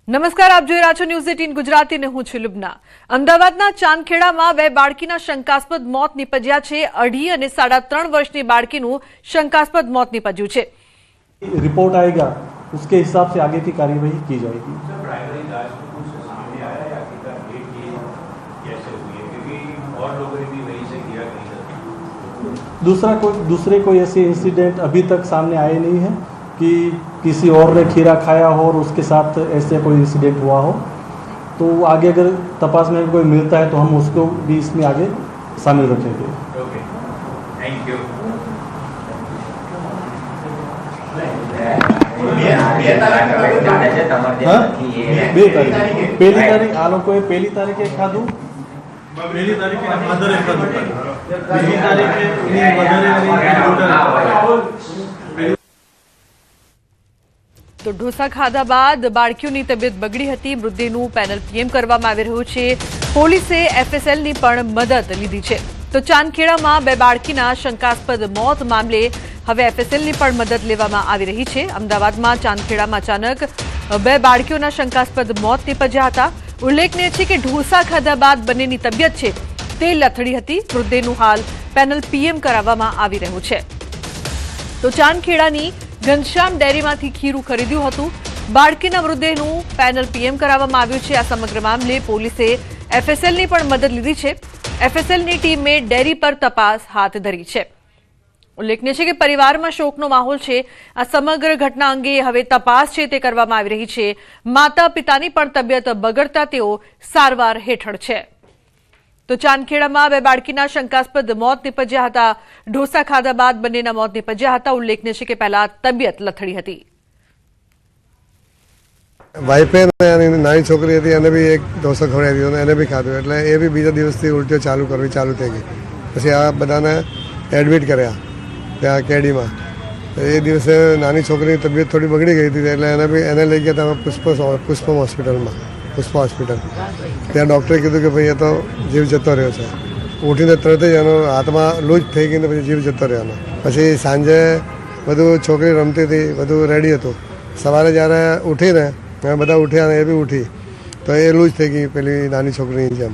નમસ્કાર, આપ જોઈ રહ્યા છો ન્યૂઝ 18 ગુજરાતી ને હું છું લુબના। અમદાવાદના ચાંદખેડામાં બે બાળકીના શંકાસ્પદ મોત નિપજ્યા છે। 2.5 અને 3.5 વર્ષની બાળકીનું શંકાસ્પદ મોત નિપજ્યું છે। रिपोर्ट आएगा उसके हिसाब से आगे की कार्यवाही की जाएगी। दूसरे कोई ऐसे इंसिडेंट अभी तक सामने आए नहीं है कि किसी और ने खीरा खाया हो और उसके साथ ऐसे कोई इंसिडेंट हुआ हो। तो आगे अगर तपास में कोई मिलता है तो हम उसको भी इसमें आगे शामिल रखेंगे। Okay, thank you. पहली तारीख आ लोग पहली तारीखे खाधु, पहली तारीखे मदरे खाधु, बीजी तारीखे मदरे। તો ઢોસા ખાધા બાદ બાળકીઓની તબિયત બગડી હતી। મૃતદેહનું પેનલ પીએમ કરવામાં આવી રહ્યું છે। પોલીસે એફએસએલની પણ મદદ લીધી છે। તો ચાંદખેડામાં બે બાળકીના શંકાસ્પદ મોત મામલે હવે એફએસએલની પણ મદદ લેવામાં આવી રહી છે। અમદાવાદમાં ચાંદખેડામાં અચાનક બે બાળકીઓના શંકાસ્પદ મોત નિપજ્યા હતા। ઉલ્લેખનીય છે કે ઢોસા ખાધા બાદ બંનેની તબિયત છે તે લથડી હતી। મૃતદેહનું હાલ પેનલ પીએમ કરાવવામાં આવી રહ્યું છે। તો ચાંદખેડાની ઘનશ્યામ ડેરીમાંથી ખીરું ખરીદ્યું હતું। બાળકીના મૃતદેહનું પેનલ પીએમ કરાવવામાં આવ્યું છે। આ સમગ્ર મામલે પોલીસે એફએસએલની પણ મદદ લીધી છે। એફએસએલની ટીમે ડેરી પર તપાસ હાથ ધરી છે। ઉલ્લેખનીય છે કે પરિવારમાં શોકનો માહોલ છે। આ સમગ્ર ઘટના અંગે હવે તપાસ છે તે કરવામાં આવી રહી છે। માતા પિતાની પણ તબિયત બગડતા તેઓ સારવાર હેઠળ છે। તો ચાંદખેડામાં બે બાળકીના શંકાસ્પદ મોત નિપજ્યા હતા। ઢોસા ખાધા બાદ બંનેના મોત નિપજ્યા હતા। ઉલ્લેખનીય છે કે પહેલા તબિયત લથડી હતી। વાઈફે નાની છોકરી હતી એને બી એક ઢોસો ખવડાવી દીધો, એને બી ખાધું, એટલે એ બી બીજા દિવસથી ઉલટીઓ ચાલુ થઈ ગઈ। પછી આ બધાને એડમિટ કર્યા ત્યાં કેડીમાં। એ દિવસે નાની છોકરીની તબિયત થોડી બગડી ગઈ હતી એટલે એને લઈ ગયા હતા પુષ્પમ હોસ્પિટલમાં, પુષ્પા હોસ્પિટલ। ત્યાં ડૉક્ટરે કીધું કે ભાઈ એ તો જીવ જતો રહ્યો છે। ઉઠીને તરત જ એનો હાથમાં લૂજ થઈ ગઈને પછી જીવ જતો રહ્યો એનો। પછી સાંજે બધું છોકરી રમતી હતી, બધું રેડી હતું। સવારે જ્યારે ઉઠીને બધા ઉઠ્યા અને એ બી ઉઠી તો એ લૂજ થઈ ગઈ પેલી નાની છોકરીની જેમ।